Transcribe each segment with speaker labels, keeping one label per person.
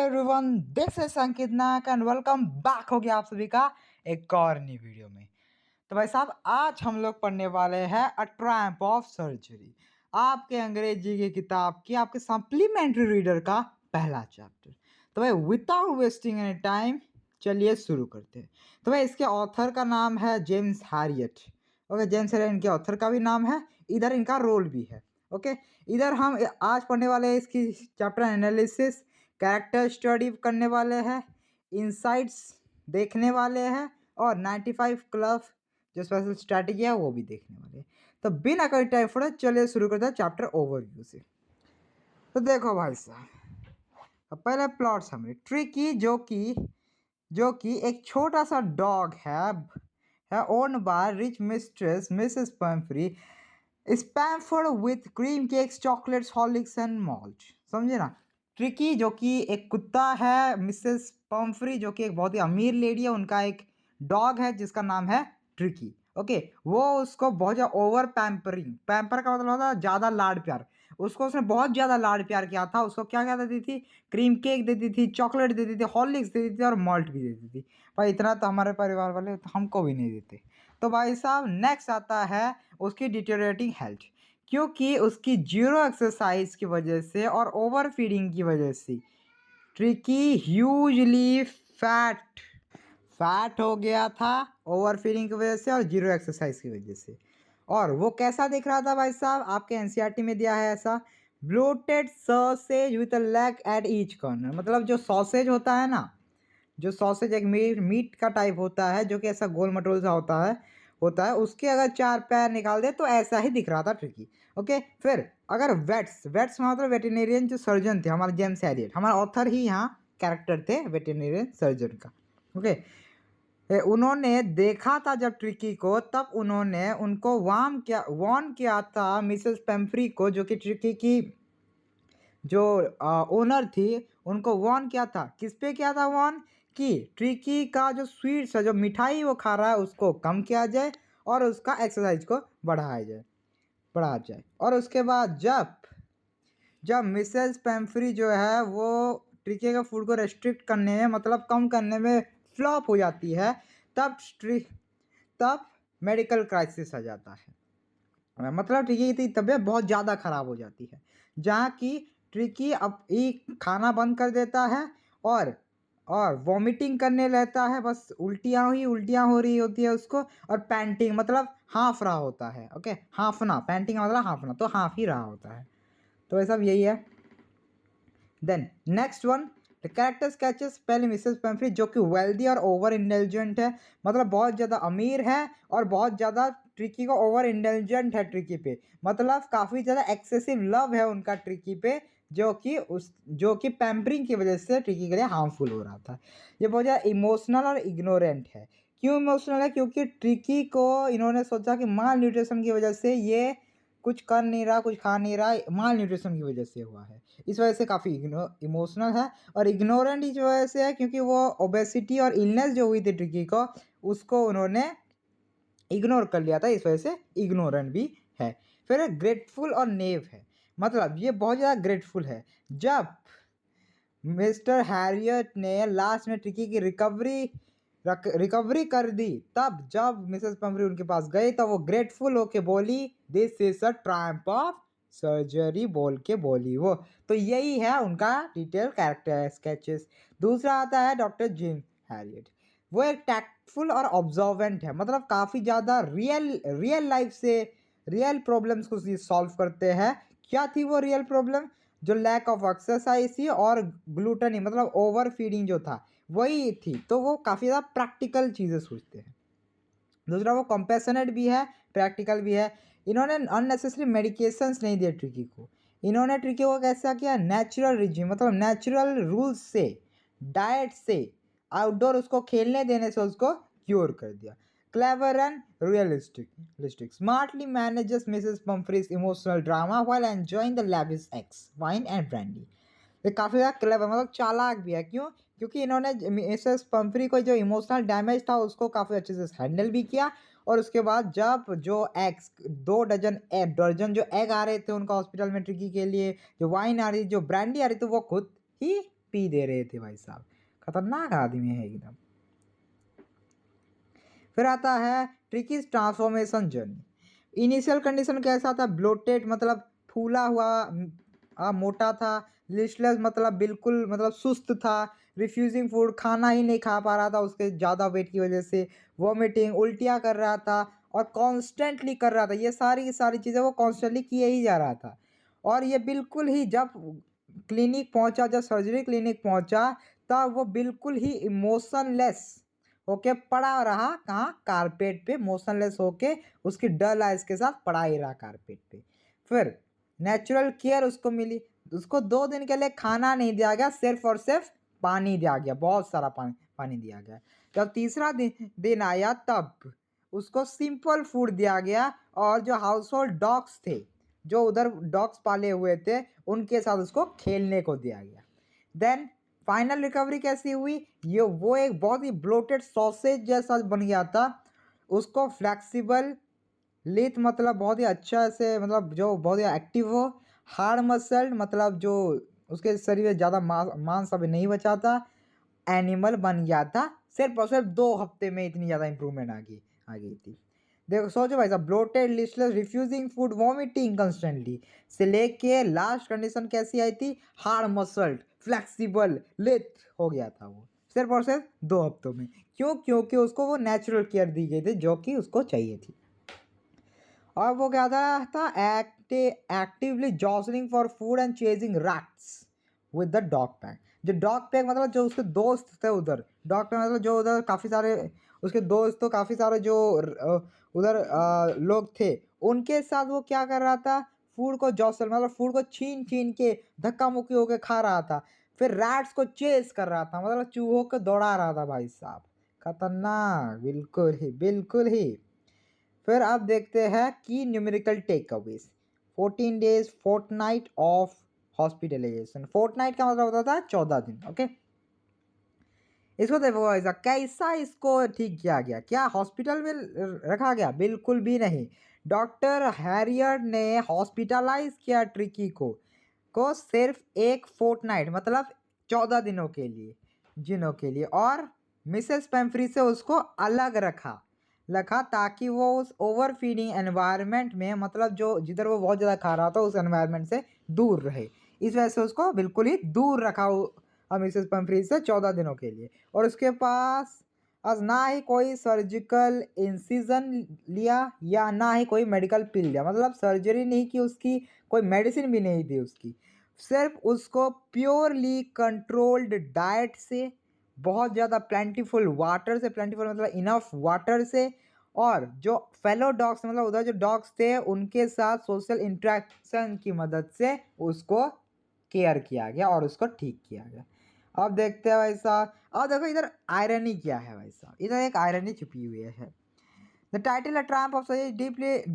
Speaker 1: Everyone, this is Sankit Nayak and welcome back हो गया आप सभी का एक और नई वीडियो में। तो भाई साहब, आज हम लोग पढ़ने वाले हैं अ ट्रायम्फ ऑफ सर्जरी, आपके अंग्रेजी की किताब की आपके सप्लीमेंट्री रीडर का पहला चैप्टर। तो भाई विदाउट वेस्टिंग एनी टाइम चलिए शुरू करते हैं। तो भाई इसके ऑथर का नाम है James Harriet. Okay, James Harriet इनके ऑथर का भी नाम है, इधर इनका रोल भी है। ओके, इधर हम आज पढ़ने वाले हैं इसकी चैप्टर एनालिसिस, कैरेक्टर स्टडी करने वाले हैं, इनसाइट्स देखने वाले हैं और 95 क्लब जो स्पेशल स्ट्रैटेजी है वो भी देखने वाले हैं। तो बिना कोई टाइम फॉर चलिए शुरू करते हैं चैप्टर ओवरव्यू से। तो देखो भाई साहब, पहले प्लॉट समरी। ट्रिकी जो कि एक छोटा सा डॉग है owned by rich mistress Mrs Pumphrey, spoonfed with cream cakes, chocolates, Horlicks and malt. समझे ना? ट्रिकी जो कि एक कुत्ता है, मिसेस पम्फ्री जो कि एक बहुत ही अमीर लेडी है, उनका एक डॉग है जिसका नाम है ट्रिकी। ओके, वो उसको बहुत ज़्यादा ओवर पैम्परिंग, पैम्पर का मतलब होता है ज़्यादा लाड प्यार, उसको उसने बहुत ज़्यादा लाड प्यार किया था। उसको क्या क्या देती थी? क्रीम केक देती थी, चॉकलेट देती थी, हॉर्लिक्स देती थी और मॉल्ट भी देती थी। भाई इतना तो हमारे परिवार वाले तो हमको भी नहीं देते। तो भाई साहब नेक्स्ट आता है उसकी डिटेरियोरेटिंग हेल्थ, क्योंकि उसकी जीरो एक्सरसाइज की वजह से और ओवर फीडिंग की वजह से ट्रिकी ह्यूजली फैट हो गया था, ओवर फीडिंग की वजह से और जीरो एक्सरसाइज की वजह से। और वो कैसा दिख रहा था भाई साहब? आपके एनसीईआरटी में दिया है ऐसा, bloated sausage with a leg at each corner. मतलब जो सॉसेज होता है ना, जो सॉसेज एक मीट का टाइप होता है जो कि ऐसा गोल मटोल सा होता है, उसके अगर 4 पैर निकाल दे तो ऐसा ही दिख रहा था ट्रिकी। ओके, फिर अगर वेट्स मतलब वेटेरिनेरियन जो सर्जन थे हमारे जेम्स हैरियट, हमारे ऑथर ही यहाँ कैरेक्टर थे वेटेरिनेरियन सर्जन का। ओके, उन्होंने देखा था जब ट्रिकी को, तब उन्होंने उनको वार्न किया था मिसेस पेम्फ्री को, जो कि ट्रिकी की जो ओनर थी, उनको वार्न किया था। किस पे किया था वार्न? कि ट्रिकी का जो स्वीट्स है, जो मिठाई वो खा रहा है, उसको कम किया जाए और उसका एक्सरसाइज को बढ़ाया जाए। और उसके बाद जब मिसेस पेम्फ्री जो है वो ट्रिकी का फूड को रेस्ट्रिक्ट करने में, मतलब कम करने में फ्लॉप हो जाती है, तब मेडिकल क्राइसिस आ जाता है। मतलब ट्रिकी की तबीयत बहुत ज़्यादा ख़राब हो जाती है, जहाँ की ट्रिकी अब खाना बंद कर देता है और वॉमिटिंग करने लगता है। बस उल्टियाँ हो रही होती है उसको, और पैंटिंग मतलब हाँफ रहा होता है। ओके, हाँफना, पैंटिंग मतलब हाँफना, तो हाँफ ही रहा होता है। तो ये सब यही है। Then next one, the character sketches. पहले मिसेस पेम्फ्री जो कि वेल्दी और ओवर इंटेलिजेंट है, मतलब बहुत ज़्यादा अमीर है और बहुत ज़्यादा ट्रिकी को ओवर इंटेलिजेंट है ट्रिकी पे, मतलब काफ़ी ज़्यादा एक्सेसिव लव है उनका ट्रिकी पे, जो कि पैम्परिंग की वजह से ट्रिकी के लिए हार्मफुल हो रहा था। ये बहुत ज़्यादा इमोशनल और इग्नोरेंट है। क्यों इमोशनल है? क्योंकि ट्रिकी को इन्होंने सोचा कि माल न्यूट्रिशन की वजह से ये कुछ कर नहीं रहा, कुछ खा नहीं रहा, माल न्यूट्रिशन की वजह से हुआ है। इस वजह से काफ़ी इमोशनल है और इग्नोरेंट इस वजह से है क्योंकि वो ओबेसिटी और इलनेस जो हुई थी ट्रिकी को, उसको उन्होंने इग्नोर कर लिया था, इस वजह से इग्नोरेंट भी है। फिर ग्रेटफुल और नेव है, मतलब ये बहुत ज़्यादा ग्रेटफुल है। जब मिस्टर हैरियट ने लास्ट में ट्रिकी की रिकवरी कर दी, तब जब मिसेस पम्फ्री उनके पास गई तो वो ग्रेटफुल होके बोली, this is a Triumph of surgery बोल के बोली वो। तो यही है उनका डिटेल कैरेक्टर स्केचेस। दूसरा आता है डॉक्टर जिम हैरियट। वो एक टैक्टफुल और ऑब्जर्वेंट है, मतलब काफ़ी ज़्यादा रियल लाइफ से रियल प्रॉब्लम्स को सॉल्व करते हैं। क्या थी वो रियल प्रॉब्लम? जो लैक ऑफ एक्सरसाइज थी और ग्लूटनी मतलब ओवर फीडिंग जो था वही थी। तो वो काफ़ी ज़्यादा प्रैक्टिकल चीज़ें सोचते हैं। दूसरा, वो कंपैशनेट भी है, प्रैक्टिकल भी है। इन्होंने अननेसेसरी मेडिकेशंस नहीं दिए ट्रिकी को। इन्होंने ट्रिकी को कैसा किया? नेचुरल रिजिम मतलब नेचुरल रूल्स से, डाइट से, आउटडोर उसको खेलने देने से उसको क्योर कर दिया। Clever and realistic smartly manages Mrs Pumphrey's emotional drama while enjoying the lavish ex wine and brandy. ये काफ़ी ज़्यादा क्लेवर मतलब चालाक भी है। क्यों? क्योंकि इन्होंने मिसेस पम्फ्री को जो इमोशनल डैमेज था उसको काफ़ी अच्छे से हैंडल भी किया। और उसके बाद जब जो एग्स 2 दर्जन जो एग आ रहे थे उनका हॉस्पिटल में ट्रिकी के लिए, जो वाइन आ रही, जो ब्रांडी आ रही थी, वो खुद ही पी दे रहे थे भाई साहब। खतरनाक आदमी है एकदम। फिर आता है tricky transformation journey. Initial condition कैसा था, ब्लोटेड मतलब फूला हुआ, मोटा था। लिस्टलेस मतलब बिल्कुल मतलब सुस्त था। रिफ्यूजिंग फूड, खाना ही नहीं खा पा रहा था उसके ज़्यादा वेट की वजह से। वॉमिटिंग, उल्टियाँ कर रहा था और कॉन्स्टेंटली कर रहा था। ये सारी की सारी चीज़ें वो कॉन्स्टेंटली किए ही जा रहा था। और ये बिल्कुल ही जब क्लिनिक पहुंचा, जब सर्जरी क्लिनिक पहुंचा, तब वो बिल्कुल ही इमोशनलेस होके पड़ा रहा। कहाँ? कारपेट पे मोशनलेस होके उसकी डल आइज के साथ पड़ा ही रहा कारपेट पे। फिर नेचुरल केयर उसको मिली। उसको 2 दिन के लिए खाना नहीं दिया गया, सिर्फ और सिर्फ पानी दिया गया, बहुत सारा पानी दिया गया। जब तीसरा दिन आया तब उसको सिंपल फूड दिया गया और जो हाउस होल्ड डॉग्स थे, जो उधर डॉग्स पाले हुए थे, उनके साथ उसको खेलने को दिया गया। देन फाइनल रिकवरी कैसी हुई, ये वो एक बहुत ही ब्लोटेड सॉसेज जैसा बन गया था। उसको फ्लेक्सिबल लिथ मतलब बहुत ही अच्छा से, मतलब जो बहुत ही एक्टिव हो। हार्ड मसल मतलब जो उसके शरीर में ज़्यादा मांस अभी नहीं बचा था, एनिमल बन गया था। सिर्फ और सिर्फ 2 हफ्ते में इतनी ज़्यादा इंप्रूवमेंट आ गई थी। देखो सोचो भाई साहब, bloated, listless, refusing food, vomiting constantly से लेके लास्ट कंडीशन कैसी आई थी, हार्ड मसल्ड, फ्लेक्सिबल, लिथ हो गया था वो सिर्फ और सिर्फ 2 हफ्तों में। क्यों? क्योंकि उसको वो नेचुरल केयर दी गई थी जो कि उसको चाहिए थी। और वो क्या था actively jostling for food and chasing rats with the dog pack. जो डॉग पैक मतलब जो उसके दोस्त थे उधर, डॉग पैक मतलब जो उधर काफ़ी सारे उसके दोस्त, तो काफ़ी सारे जो उधर लोग थे, उनके साथ वो क्या कर रहा था, फूड को जॉसल मतलब फूड को छीन छीन के धक्का मुक्की होके खा रहा था। फिर रैट्स को चेस कर रहा था, मतलब चूहों को दौड़ा रहा था भाई साहब। खतरनाक, बिल्कुल ही बिल्कुल ही। फिर अब देखते हैं की numerical takeaways. 14 days fortnight of hospitalization. Fortnight का मतलब होता था 14 दिन। ओके, इसको देखो ऐसा कैसा इसको ठीक किया गया, क्या हॉस्पिटल में रखा गया? बिल्कुल भी नहीं। डॉक्टर हैरियट ने हॉस्पिटलाइज किया ट्रिकी को सिर्फ एक फोर्टनाइट मतलब 14 दिनों के लिए और मिसेस पेम्फ्री से उसको अलग रखा ताकि वो उस ओवर फीडिंग एनवायरनमेंट में, मतलब जो जिधर वो बहुत ज़्यादा खा रहा था, उस एनवायरनमेंट से दूर रहे। इस वजह से उसको बिल्कुल ही दूर रखा और मिसेस पेम्फ्री से 14 दिनों के लिए। और उसके पास आज ना ही कोई सर्जिकल इंसिजन लिया या ना ही कोई मेडिकल पिल लिया, मतलब सर्जरी नहीं की उसकी, कोई मेडिसिन भी नहीं दी उसकी। सिर्फ उसको प्योरली कंट्रोल्ड डाइट से, बहुत ज़्यादा प्लेंटीफुल वाटर से, प्लेंटीफुल मतलब इनफ वाटर से, और जो फेलो डॉग्स मतलब उधर जो डॉग्स थे उनके साथ सोशल इंटरेक्शन की मदद से उसको केयर किया गया और उसको ठीक किया गया। अब देखते हैं भाई साहब, अब देखो इधर आयरनी क्या है भाई साहब, इधर एक आयरनी छुपी हुई है। The title, A Tramp of Such, is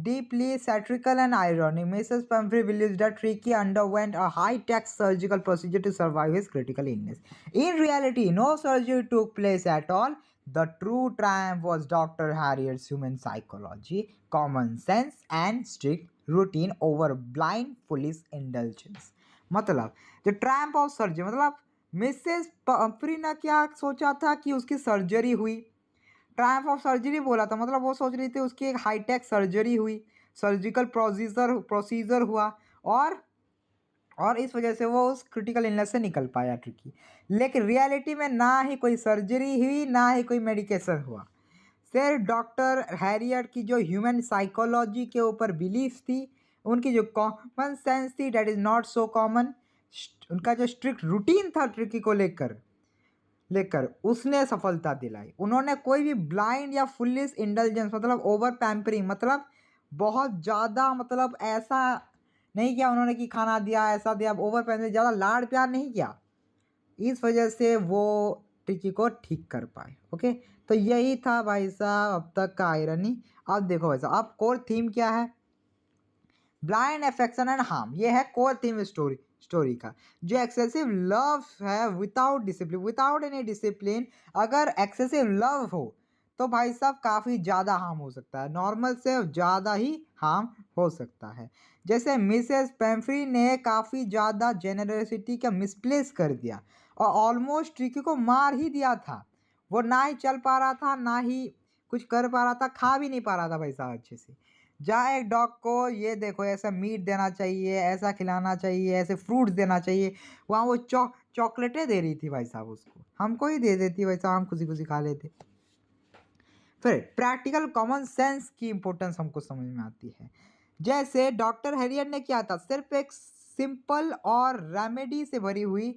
Speaker 1: deeply satirical and ironic. Mrs. Pumphrey believes that Tricky underwent a high-tech surgical procedure to survive his critical illness. In reality, no surgery took place at all. The true triumph was Dr. Harriet's human psychology, common sense, and strict routine over blind, foolish indulgence. मतलब जो tramp of surgery मतलब Mrs Pomfrey ने क्या सोचा था कि उसकी surgery हुई, ट्रायम्फ ऑफ सर्जरी बोला था, मतलब वो सोच रही थी उसकी एक हाईटेक सर्जरी हुई, सर्जिकल प्रोसीजर हुआ और इस वजह से वो उस क्रिटिकल इलनेस से निकल पाया ट्रिकी। लेकिन रियलिटी में ना ही कोई सर्जरी हुई ना ही कोई मेडिकेशन हुआ। सिर्फ डॉक्टर हैरियट की जो ह्यूमन साइकोलॉजी के ऊपर बिलीफ थी, उनकी जो कॉमन सेंस थी, that is not so common, उनका जो स्ट्रिक्ट रूटीन था ट्रिकी को लेकर उसने सफलता दिलाई। उन्होंने कोई भी ब्लाइंड या फुलिश इंडल्जेंस मतलब ओवर पैम्परिंग मतलब बहुत ज़्यादा मतलब ऐसा नहीं किया उन्होंने कि खाना दिया ऐसा दिया, ओवर पैम्परिंग ज़्यादा लाड़ प्यार नहीं किया। इस वजह से वो ट्रिकी को ठीक कर पाए। ओके, तो यही था भाई साहब अब तक का आयरनी। अब देखो भाई साहब, अब कोर थीम क्या है, ब्लाइंड अफेक्शन एंड हार्म। ये है कोर थीम स्टोरी का। जो एक्सेसिव लव है विदाउट एनी डिसिप्लिन, अगर एक्सेसिव लव हो तो भाई साहब काफ़ी ज़्यादा हार्म हो सकता है, नॉर्मल से ज़्यादा ही हार्म हो सकता है। जैसे मिसेस पेम्फ्री ने काफ़ी ज़्यादा जेनरसिटी का मिसप्लेस कर दिया। और ऑलमोस्ट ट्रिकी को मार ही दिया था। वो ना ही चल पा रहा था, ना ही कुछ कर पा रहा था, खा भी नहीं पा रहा था भाई साहब अच्छे से। जहाँ एक डॉग को ये देखो ऐसा मीट देना चाहिए, ऐसा खिलाना चाहिए, ऐसे फ्रूट्स देना चाहिए, वहाँ वो चॉकलेटें दे रही थी भाई साहब उसको। हमको ही दे देती भाई साहब, हम खुशी खुशी खा लेते। फिर प्रैक्टिकल कॉमन सेंस की इम्पोर्टेंस हमको समझ में आती है। जैसे डॉक्टर हैरियट ने क्या था, सिर्फ एक सिंपल और रेमेडी से भरी हुई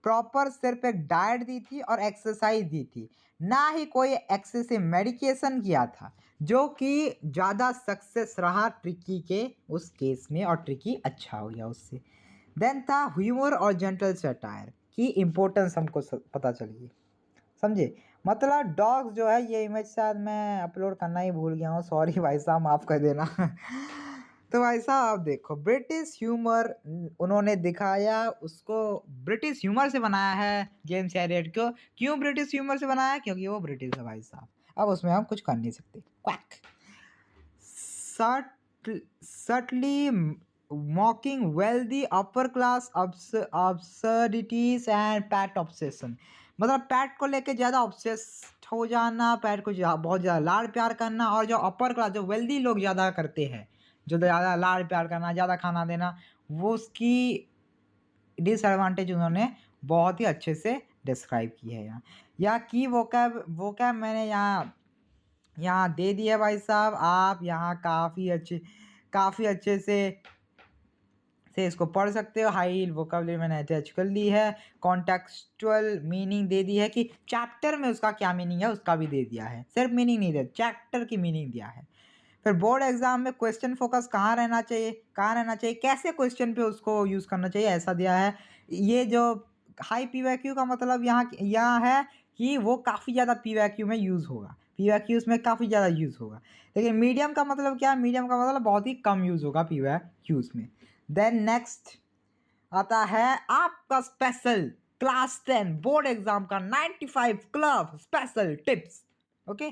Speaker 1: प्रॉपर सिर्फ एक डाइट दी थी और एक्सरसाइज दी थी, ना ही कोई एक्सेसिव मेडिकेशन किया था, जो कि ज़्यादा सक्सेस रहा ट्रिकी के उस केस में, और ट्रिकी अच्छा हो गया उससे। देन था ह्यूमर और जेंटल सटायर की इम्पोर्टेंस हमको पता चली, समझे। मतलब डॉग्स जो है, ये इमेज शायद मैं अपलोड करना ही भूल गया हूँ, सॉरी भाई साहब, माफ़ कर देना। तो भाई साहब आप देखो, ब्रिटिश ह्यूमर उन्होंने दिखाया, उसको ब्रिटिश ह्यूमर से बनाया है जेम्स हैरियट को। क्यों ब्रिटिश ह्यूमर से बनाया? क्योंकि वो ब्रिटिश है भाई साहब, अब उसमें हम कुछ कर नहीं सकते। Quack subtly मॉकिंग wealthy upper class absurdities and PAT obsession. मतलब पैट को लेके ज़्यादा ऑब्सेस्ड हो जाना, पैट को बहुत ज़्यादा लाड़ प्यार करना, और जो अपर क्लास जो वेल्दी लोग ज़्यादा करते हैं, जो ज़्यादा लाड़ प्यार करना, ज़्यादा खाना देना, वो उसकी डिसएडवांटेज उन्होंने बहुत ही अच्छे से डिस्क्राइब की है यहाँ। या की वोकैब मैंने यहाँ दे दिया भाई साहब, आप यहाँ काफ़ी अच्छे से इसको पढ़ सकते हो। हाई वोकैबुलरी मैंने अटैच कर ली है, कॉन्टेक्सचुअल मीनिंग दे दी है कि चैप्टर में उसका क्या मीनिंग है उसका भी दे दिया है, सिर्फ मीनिंग नहीं दिया, चैप्टर की मीनिंग दिया है। फिर बोर्ड एग्जाम में क्वेश्चन फोकस कहाँ रहना चाहिए, कैसे क्वेश्चन पे उसको यूज़ करना चाहिए, ऐसा दिया है। ये जो हाई पीवाईक्यू का मतलब यहाँ है कि वो काफ़ी ज़्यादा पीवाईक्यू में यूज़ होगा, पीवाईक्यूज़ में काफ़ी ज़्यादा यूज़ होगा। लेकिन मीडियम का मतलब क्या है? मीडियम का मतलब बहुत ही कम यूज़ होगा पीवाईक्यूज़ में। देन नेक्स्ट आता है आपका स्पेशल क्लास 10 बोर्ड एग्जाम का 95 क्लब स्पेशल टिप्स। ओके,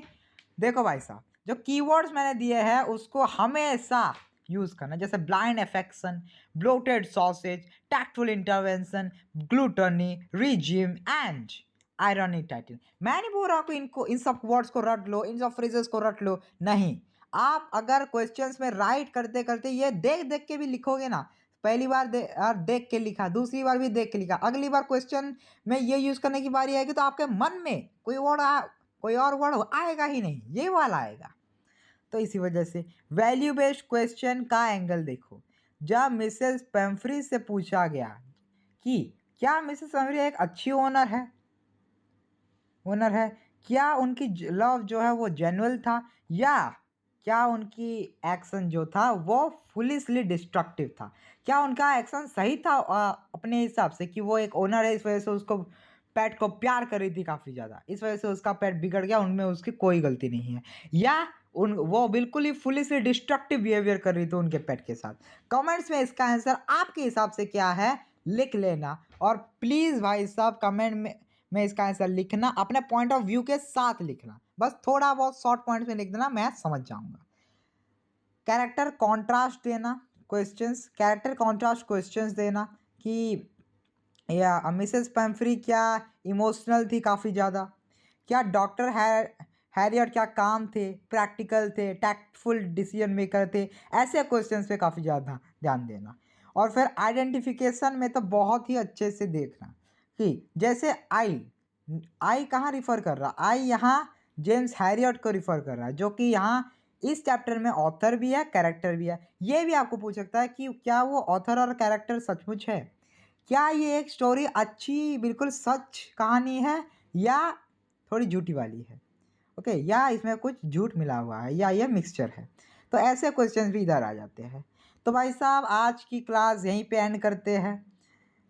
Speaker 1: देखो भाई साहब, जो कीवर्ड्स मैंने दिए हैं उसको हमेशा यूज़ करना, जैसे blind affection, bloated sausage, tactful intervention, gluttony, regime and irony title. मैं नहीं बोल रहा हूँ कि इन सब वर्ड्स को रट लो, इन सब फ्रेजेस को रट लो, नहीं। आप अगर क्वेश्चंस में राइट करते करते ये देख देख के भी लिखोगे ना, पहली बार देख के लिखा, दूसरी बार भी देख के लिखा, अगली बार क्वेश्चन में ये यूज़ करने की बारी आएगी तो आपके मन में कोई और वर्ड आएगा ही नहीं, ये वाला आएगा। तो इसी वजह से वैल्यू बेस्ड क्वेश्चन का एंगल देखो। जब मिसेस पेम्फ्री से पूछा गया कि क्या मिसेस पेम्फ्री एक अच्छी ओनर है, क्या उनकी लव जो है वो जेन्युइन था, या क्या उनकी एक्शन जो था वो फुलिशली डिस्ट्रक्टिव था, क्या उनका एक्शन सही था अपने हिसाब से कि वो एक ओनर है, इस वजह से उसको पेट को प्यार कर रही थी काफ़ी ज़्यादा, इस वजह से उसका पेट बिगड़ गया, उनमें उसकी कोई गलती नहीं है, या वो बिल्कुल ही फुलिशली डिस्ट्रक्टिव बिहेवियर कर रही थी उनके पेट के साथ। कमेंट्स में इसका आंसर आपके हिसाब से क्या है लिख लेना, और प्लीज़ भाई साहब कमेंट में इसका आंसर लिखना, अपने पॉइंट ऑफ व्यू के साथ लिखना, बस थोड़ा बहुत शॉर्ट पॉइंट्स में लिख देना, मैं समझ जाऊंगा। कैरेक्टर कॉन्ट्रास्ट देना, कैरेक्टर कॉन्ट्रास्ट क्वेश्चंस देना कि या मिसेस पेम्फ्री क्या इमोशनल थी काफ़ी ज़्यादा, क्या डॉक्टर हैरियट क्या काम थे, प्रैक्टिकल थे, टैक्टफुल डिसीजन मेकर थे, ऐसे क्वेश्चंस पे काफ़ी ज़्यादा ध्यान देना। और फिर आइडेंटिफिकेशन में तो बहुत ही अच्छे से देखना कि जैसे आई कहाँ रिफ़र कर रहा, आई यहाँ जेम्स हैरियट को रिफ़र कर रहा है, जो कि यहाँ इस चैप्टर में ऑथर भी है, कैरेक्टर भी है। ये भी आपको पूछ सकता है कि क्या वो ऑथर और कैरेक्टर सचमुच है, क्या ये एक स्टोरी अच्छी बिल्कुल सच कहानी है या थोड़ी झूठी वाली है, ओके, या इसमें कुछ झूठ मिला हुआ है, या ये मिक्सचर है। तो ऐसे क्वेश्चंस भी इधर आ जाते हैं। तो भाई साहब आज की क्लास यहीं पे एंड करते हैं।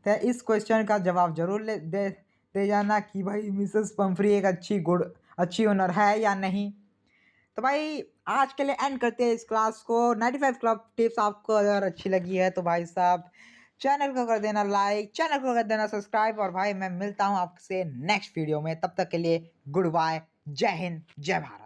Speaker 1: तो इस क्वेश्चन का जवाब जरूर दे जाना कि भाई मिसेस पंफ्री एक अच्छी ओनर है या नहीं। तो भाई आज के लिए एंड करते हैं इस क्लास को। 95 क्लब टिप्स आपको अगर अच्छी लगी है तो भाई साहब चैनल को कर देना लाइक, चैनल को कर देना सब्सक्राइब, और भाई मैं मिलता हूँ आपसे नेक्स्ट वीडियो में, तब तक के लिए गुड बाय, जय हिंद, जय भारत।